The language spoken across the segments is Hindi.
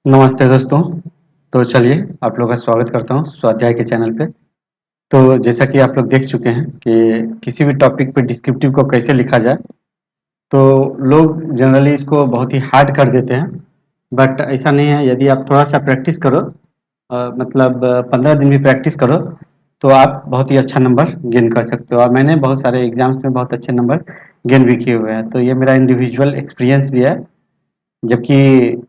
नमस्ते दोस्तों। तो चलिए आप लोग का स्वागत करता हूँ स्वाध्याय के चैनल पे। तो जैसा कि आप लोग देख चुके हैं कि किसी भी टॉपिक पे डिस्क्रिप्टिव को कैसे लिखा जाए, तो लोग जनरली इसको बहुत ही हार्ड कर देते हैं। बट ऐसा नहीं है, यदि आप थोड़ा सा प्रैक्टिस करो, मतलब 15 दिन भी प्रैक्टिस करो, तो आप बहुत ही अच्छा नंबर गेन कर सकते हो। और मैंने बहुत सारे एग्जाम्स में बहुत अच्छे नंबर गेन भी किए हुए हैं, तो ये मेरा इंडिविजुअल एक्सपीरियंस भी है। जबकि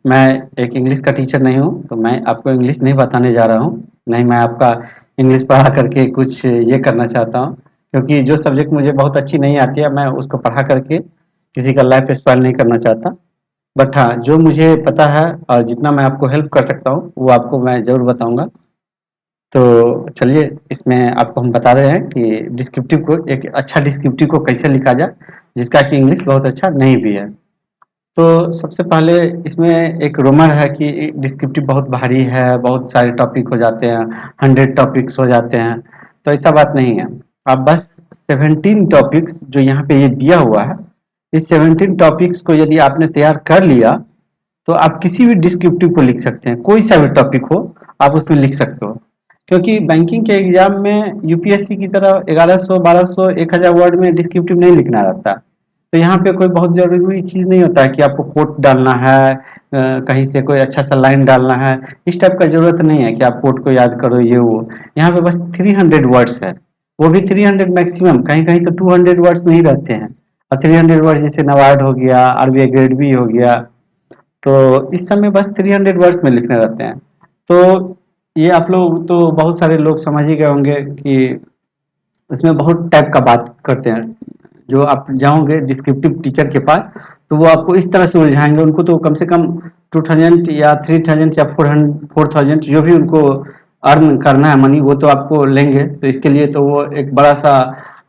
मैं एक इंग्लिश का टीचर नहीं हूँ, तो मैं आपको इंग्लिश नहीं बताने जा रहा हूँ। नहीं, मैं आपका इंग्लिश पढ़ा करके कुछ ये करना चाहता हूँ, क्योंकि जो सब्जेक्ट मुझे बहुत अच्छी नहीं आती है, मैं उसको पढ़ा करके किसी का लाइफ स्पाइल नहीं करना चाहता। बट हाँ, जो मुझे पता है और जितना मैं आपको हेल्प कर सकता हूँ, वो आपको मैं ज़रूर बताऊँगा। तो चलिए, इसमें आपको हम बता रहे हैं कि डिस्क्रिप्टिव को, एक अच्छा डिस्क्रिप्टिव को कैसे लिखा जाए, जिसका कि इंग्लिश बहुत अच्छा नहीं भी है। तो सबसे पहले इसमें एक रूमर है कि डिस्क्रिप्टिव बहुत भारी है, बहुत सारे टॉपिक हो जाते हैं, 100 टॉपिक्स हो जाते हैं। तो ऐसा बात नहीं है। आप बस 17 टॉपिक्स जो यहाँ पे ये दिया हुआ है, इस 17 टॉपिक्स को यदि आपने तैयार कर लिया, तो आप किसी भी डिस्क्रिप्टिव को लिख सकते हैं। कोई सा भी टॉपिक हो, आप उसमें लिख सकते हो। क्योंकि बैंकिंग के एग्जाम में यूपीएससी की तरह 1100, 1200, 1000 वर्ड में डिस्क्रिप्टिव नहीं लिखना रहता। तो यहाँ पे कोई बहुत जरूरी चीज नहीं होता है कि आपको कोट डालना है, कहीं से कोई अच्छा सा लाइन डालना है। इस टाइप का जरूरत नहीं है कि आप कोट को याद करो, ये वो। यहाँ पे बस 300 वर्ड्स है, वो भी 300 मैक्सिमम, कहीं कहीं तो 200 वर्ड्स में ही रहते हैं। और 300 वर्ड्स जैसे नबार्ड हो गया, आरबीआई ग्रेड बी हो गया, तो इस समय बस 300 वर्ड्स में लिखने रहते हैं। तो ये आप लोग तो बहुत सारे लोग समझ ही गए होंगे कि इसमें बहुत टाइप का बात करते हैं। जो आप जाओगे डिस्क्रिप्टिव टीचर के पास, तो वो आपको इस तरह से उलझाएंगे। उनको तो कम से कम 2000 या 3000 या 4000 जो भी उनको अर्न करना है मनी, वो तो आपको लेंगे। तो इसके लिए तो वो एक बड़ा सा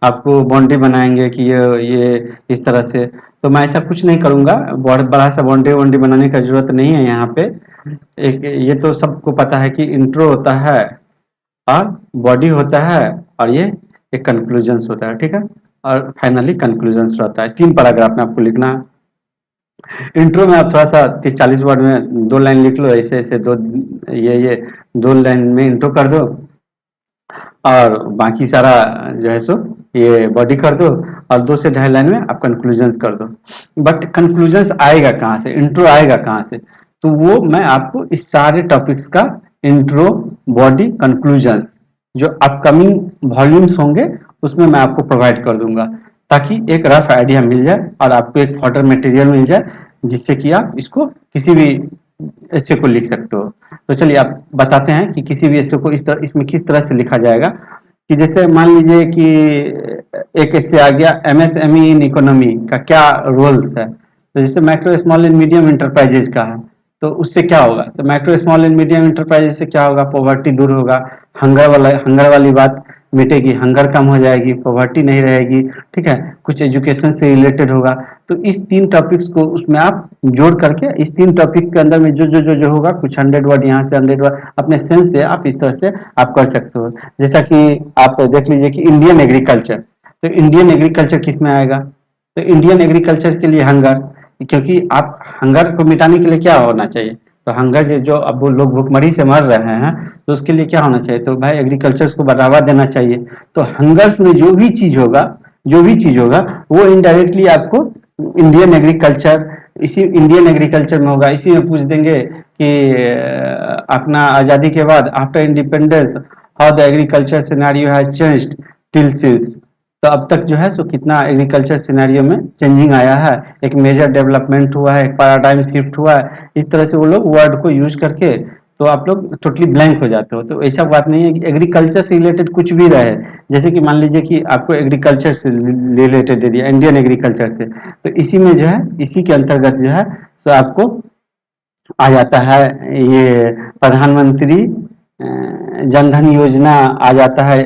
आपको बाउंड्री बनाएंगे कि ये इस तरह से। तो मैं ऐसा कुछ नहीं करूंगा, बहुत बड़ा सा बाउंड्री वाउंड्री बनाने का जरूरत नहीं है यहाँ पे। एक ये तो सबको पता है कि इंट्रो होता है, और बॉडी होता है, और ये एक कंक्लूजन्स होता है, ठीक है। और फाइनली कंक्लूजन्स रहता है। 3 पैराग्राफ में आपको लिखना है। इंट्रो में आप थोड़ा सा 30-40 वर्ड में 2 लाइन लिख लो, ऐसे ऐसे दो, ये 2 लाइन में इंट्रो कर दो, और बाकी सारा जो है सो ये बॉडी कर दो, और 2 से 2.5 लाइन में आप कंक्लूजन्स कर दो। बट कंक्लूजन्स आएगा कहाँ से, इंट्रो आएगा कहाँ से? तो वो मैं आपको इस सारे टॉपिक्स का इंट्रो, बॉडी, कंक्लूजन्स जो अपकमिंग वॉल्यूम्स होंगे, उसमें मैं आपको प्रोवाइड कर दूंगा, ताकि एक रफ आइडिया मिल जाए और आपको एक फॉर्डर मटेरियल मिल जाए, जिससे कि आप इसको किसी भी ऐसे को लिख सकते हो। तो चलिए आप बताते हैं कि किसी भी ऐसे को इस तरह, इसमें किस तरह से लिखा जाएगा। कि जैसे मान लीजिए कि एक ऐसे आ गया, एमएसएमई इन इकोनॉमी का क्या रोल्स है। तो जैसे micro small and medium enterprises का है, तो उससे क्या होगा? तो micro small and medium enterprises से क्या होगा? पॉवर्टी दूर होगा, हंगर वाली बात मिटेगी, हंगर कम हो जाएगी, पॉवर्टी नहीं रहेगी, ठीक है। कुछ एजुकेशन से रिलेटेड होगा। तो इस 3 टॉपिक्स को उसमें आप जोड़ करके, इस 3 टॉपिक के अंदर में जो होगा, कुछ 100 वर्ड यहाँ से, 100 वर्ड अपने सेंस से आप इस तरह से आप कर सकते हो। जैसा कि आप देख लीजिए कि इंडियन एग्रीकल्चर, तो इंडियन एग्रीकल्चर किस में आएगा? तो इंडियन एग्रीकल्चर के लिए हंगर, क्योंकि आप हंगर को मिटाने के लिए क्या होना चाहिए? तो हंगर जो अब वो लोग भुखमरी से मर रहे हैं, तो उसके लिए क्या होना चाहिए? तो भाई एग्रीकल्चर को बढ़ावा देना चाहिए। तो हंगर्स में जो भी चीज होगा, जो भी चीज होगा, वो इनडायरेक्टली आपको इंडियन एग्रीकल्चर, इसी इंडियन एग्रीकल्चर में होगा। इसी में पूछ देंगे कि अपना आजादी के बाद, after independence, how the agriculture scenario has changed till since. तो अब तक जो है सो कितना एग्रीकल्चर सिनेरियो में चेंजिंग आया है, एक मेजर डेवलपमेंट हुआ है, एक पैराडाइम शिफ्ट हुआ है। इस तरह से वो लोग वर्ड को यूज करके, तो आप लोग टोटली ब्लैंक हो जाते हो। तो ऐसा बात नहीं है कि एग्रीकल्चर से रिलेटेड कुछ भी रहे। जैसे कि मान लीजिए कि आपको एग्रीकल्चर से रिलेटेड दे दिया, इंडियन एग्रीकल्चर से, तो इसी में जो है, इसी के अंतर्गत जो है, तो आपको आ जाता है ये प्रधानमंत्री जनधन योजना आ जाता है।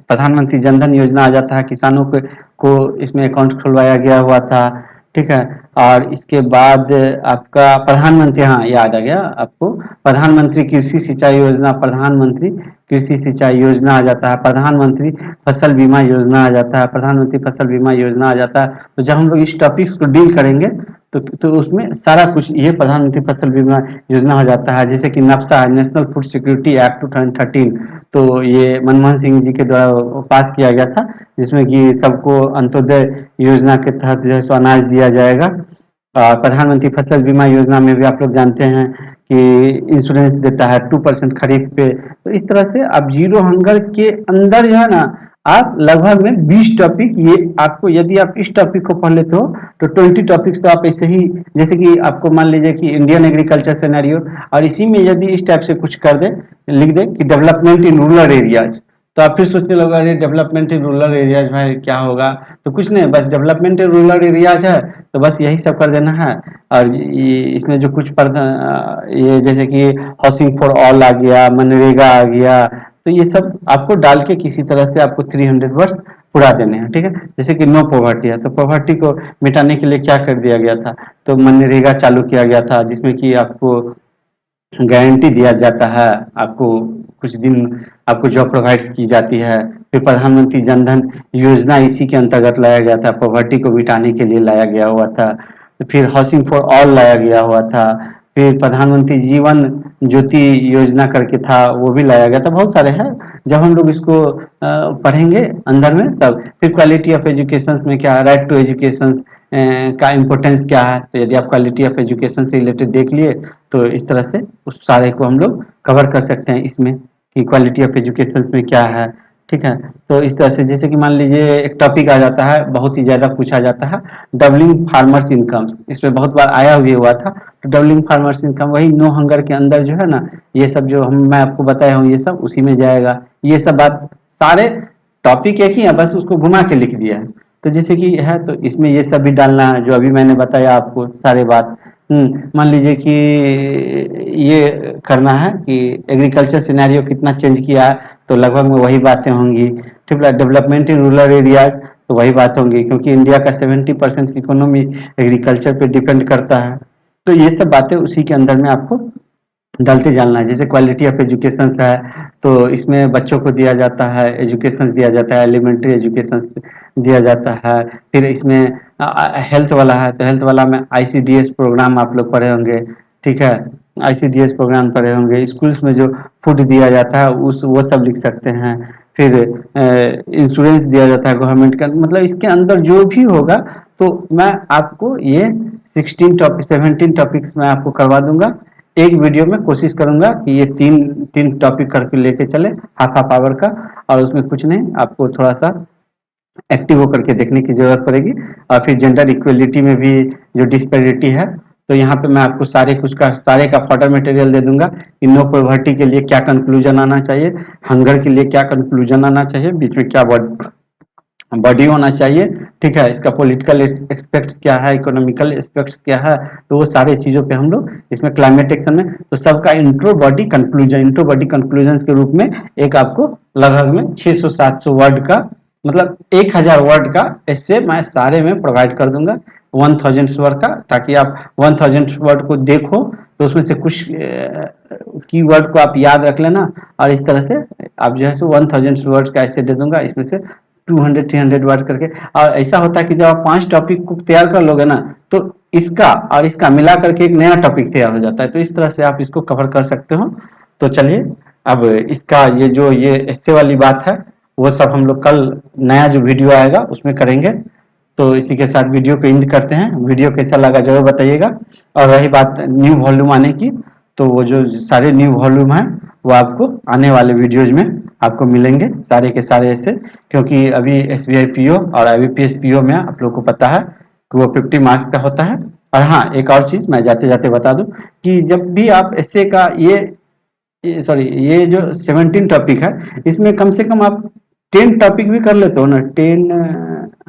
प्रधानमंत्री जनधन योजना आ जाता है, किसानों को इसमें अकाउंट खुलवाया गया हुआ था, ठीक है। और इसके बाद आपका प्रधानमंत्री, हाँ याद आ गया आपको, प्रधानमंत्री कृषि सिंचाई योजना, प्रधानमंत्री कृषि सिंचाई योजना आ जाता है, प्रधानमंत्री फसल बीमा योजना आ जाता है, प्रधानमंत्री फसल बीमा योजना आ जाता है। तो जब हम लोग इस टॉपिक्स को डील करेंगे, तो उसमें सारा कुछ ये प्रधानमंत्री फसल बीमा योजना हो जाता है। जैसे कि नप्सा है, नेशनल फूड सिक्योरिटी एक्ट 2013, तो ये मनमोहन सिंह जी के द्वारा पास किया गया था, जिसमें कि सबको अंत्योदय योजना के तहत जो है सो अनाज दिया जाएगा। प्रधानमंत्री फसल बीमा योजना में भी आप लोग जानते हैं कि इंश्योरेंस देता है 2% खरीफ पे। तो इस तरह से आप जीरो हंगर के अंदर जो है ना, आप लगभग में 20 टॉपिक, ये आपको यदि आप इस टॉपिक को पढ़ लेते हो तो 20 टॉपिक्स तो आप ऐसे ही, जैसे कि आपको मान लीजिए कि इंडियन एग्रीकल्चर सिनेरियो, और इसी में यदि इस टाइप से कुछ कर दे, लिख दे कि डेवलपमेंट इन रूरल एरियाज, तो आप फिर सोचने लगोगे अरे डेवलपमेंट इन रूरल एरियाज में क्या होगा। तो कुछ नहीं, बस डेवलपमेंट इन रूरल एरियाज है तो बस यही सब कर देना है। और इसमें जो कुछ ये जैसे कि हाउसिंग फॉर ऑल आ गया, मनरेगा आ गया, तो ये सब आपको डाल के किसी तरह से आपको 300 वर्ड्स पूरा देने हैं, ठीक है। जैसे कि नो पॉवर्टी है, तो पॉवर्टी को मिटाने के लिए क्या कर दिया गया था, तो मनरेगा चालू किया गया था, जिसमें कि आपको गारंटी दिया जाता है, आपको कुछ दिन आपको जॉब प्रोवाइड की जाती है। फिर प्रधानमंत्री जन धन योजना इसी के अंतर्गत लाया गया था, पॉवर्टी को मिटाने के लिए लाया गया हुआ था। तो फिर हाउसिंग फॉर ऑल लाया गया हुआ था। फिर प्रधानमंत्री जीवन ज्योति योजना करके था, वो भी लाया गया था। बहुत सारे हैं, जब हम लोग इसको पढ़ेंगे अंदर में तब। फिर क्वालिटी ऑफ एजुकेशन में क्या, राइट टू एजुकेशन का इम्पोर्टेंस क्या है, तो यदि आप क्वालिटी ऑफ एजुकेशन से रिलेटेड देख लिए तो इस तरह से उस सारे को हम लोग कवर कर सकते हैं इसमें कि क्वालिटी ऑफ एजुकेशन में क्या है, ठीक है। तो इस तरह से जैसे कि मान लीजिए एक टॉपिक आ जाता है, बहुत ही ज़्यादा पूछा जाता है, डबलिंग फार्मर्स इनकम्स, इसमें बहुत बार आया भी हुआ था। तो डबलिंग फार्मर्स इनकम वही नो हंगर के अंदर जो है ना, ये सब जो मैं आपको बताया हूँ ये सब उसी में जाएगा। ये सब बात सारे टॉपिक एक ही है, बस उसको घुमा के लिख दिया है। तो जैसे कि है, तो इसमें ये सब भी डालना है जो अभी मैंने बताया आपको सारे बात। मान लीजिए कि ये करना है कि एग्रीकल्चर सिनेरियो कितना चेंज किया है, तो लगभग में वही बातें होंगी। ठीक है, डेवलपमेंट इन रूरल एरियाज, तो वही बात होंगी, क्योंकि इंडिया का 70% इकोनॉमी एग्रीकल्चर पे डिपेंड करता है। तो ये सब बातें उसी के अंदर में आपको डालते जाना है। जैसे क्वालिटी ऑफ एजुकेशन है, तो इसमें बच्चों को दिया जाता है, एजुकेशन दिया जाता है, एलिमेंट्री एजुकेशन दिया जाता है। फिर इसमें हेल्थ वाला है, तो हेल्थ वाला में आईसीडीएस प्रोग्राम आप लोग पढ़े होंगे, ठीक है। आईसीडीएस प्रोग्राम पढ़े होंगे, स्कूल्स में जो फूड दिया जाता है उस वो सब लिख सकते हैं। फिर इंश्योरेंस दिया जाता है गवर्नमेंट का, मतलब इसके अंदर जो भी होगा, तो मैं आपको ये 17 टॉपिक्स मैं आपको करवा दूंगा एक वीडियो में। कोशिश करूंगा कि ये तीन तीन टॉपिक करके लेके चले, हाफ हाफ आवर का, और उसमें कुछ नहीं, आपको थोड़ा सा एक्टिव होकर के देखने की जरूरत पड़ेगी। और फिर जेंडर इक्वलिटी में भी जो डिस्पेरिटी है, तो यहाँ पे मैं आपको सारे का फर्दर मटेरियल दे दूंगा कि नो पॉवर्टी के लिए क्या कंक्लूजन आना चाहिए, हंगर के लिए क्या कंक्लूजन आना चाहिए, बीच में क्या बॉडी होना चाहिए, ठीक है। इसका पॉलिटिकल एस्पेक्ट्स क्या है, इकोनॉमिकल एस्पेक्ट्स क्या है, तो वो सारे चीजों पे हम लोग इसमें क्लाइमेट एक्शन में, तो सबका इंट्रो बॉडी कंक्लूजन के रूप में एक आपको लगभग में 600-700 वर्ड का, मतलब 1000 वर्ड का ऐसे मैं सारे में प्रोवाइड कर दूंगा, 1000 वर्ड का, ताकि आप 1000 वर्ड को देखो तो उसमें से कुछ कीवर्ड को आप याद रख लेना, और इस तरह से आप जो है सो 1000 वर्ड्स का ऐसे दे दूंगा, इसमें से 200-300 वर्ड करके। और ऐसा होता है कि जब आप 5 टॉपिक को तैयार कर लोगे ना, तो इसका और इसका मिला करके एक नया टॉपिक तैयार हो जाता है। तो इस तरह से आप इसको कवर कर सकते हो। तो चलिए, अब इसका ये ऐसे वाली बात है, वो सब हम लोग कल नया जो वीडियो आएगा उसमें करेंगे। तो इसी के साथ वीडियो को एंड करते हैं। वीडियो कैसा लगा जरूर बताइएगा। और रही बात न्यू वॉल्यूम आने की, तो वो जो सारे न्यू वॉल्यूम हैं वो आपको आने वाले वीडियोज में आपको मिलेंगे, सारे के सारे ऐसे। क्योंकि अभी एसबीआई पीओ और आईबीपीएस पीओ में आप लोग को पता है कि वो 50 मार्क्स का होता है। और हाँ, एक और चीज मैं जाते जाते बता दूं कि जब भी आप ऐसे का ये जो 17 टॉपिक है, इसमें कम से कम आप 10 टॉपिक भी कर लेते हो ना, 10,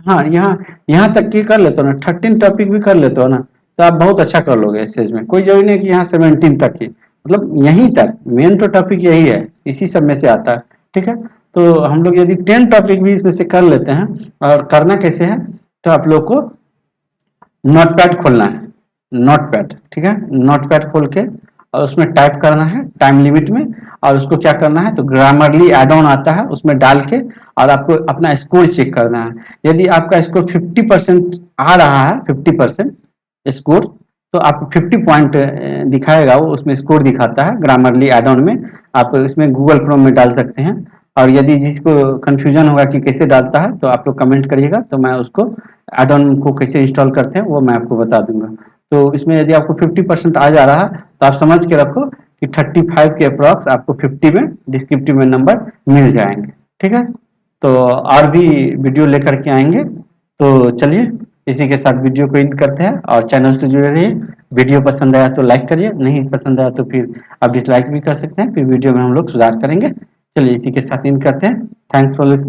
हाँ, यहाँ तक की कर लेते हो ना, 13 टॉपिक भी कर लेते हो ना, तो आप बहुत अच्छा कर लोगे इस चीज में। कोई जरूरी नहीं कि यहाँ 17 तक ही, मतलब यहीं तक मेन तो टॉपिक यही है, इसी सब में से आता है, ठीक है। तो हम लोग यदि 10 टॉपिक भी इसमें से कर लेते हैं, और करना कैसे है, तो आप लोग को नोटपैड खोलना है, नोटपैड, ठीक है। नोटपैड खोल के और उसमें टाइप करना है टाइम लिमिट में, और उसको क्या करना है, तो ग्रामरली एड ऑन आता है उसमें डाल के, और आपको अपना स्कोर चेक करना है। यदि आपका स्कोर 50% आ रहा है, 50%, स्कोर, तो आप 50 पॉइंट दिखाएगा वो, उसमें स्कोर दिखाता है ग्रामरली एड ऑन में। आप इसमें गूगल क्रोम में डाल सकते हैं। और यदि जिसको कंफ्यूजन होगा कि कैसे डालता है तो आप लोग कमेंट करिएगा, तो मैं उसको एड ऑन को कैसे इंस्टॉल करते हैं वो मैं आपको बता दूंगा। तो इसमें यदि आपको 50% आ जा रहा है तो आप समझ के रखो कि 35 के अप्रॉक्स आपको 50 में डिस्क्रिप्टिव में नंबर मिल जाएंगे। ठीक है, तो और भी वीडियो लेकर के आएंगे। तो चलिए इसी के साथ वीडियो को एंड करते हैं, और चैनल से जुड़े रहिए। वीडियो पसंद आया तो लाइक करिए, नहीं पसंद आया तो फिर आप डिसलाइक भी कर सकते हैं, फिर वीडियो में हम लोग सुधार करेंगे। चलिए इसी के साथ एंड करते हैं। Thanks for listening.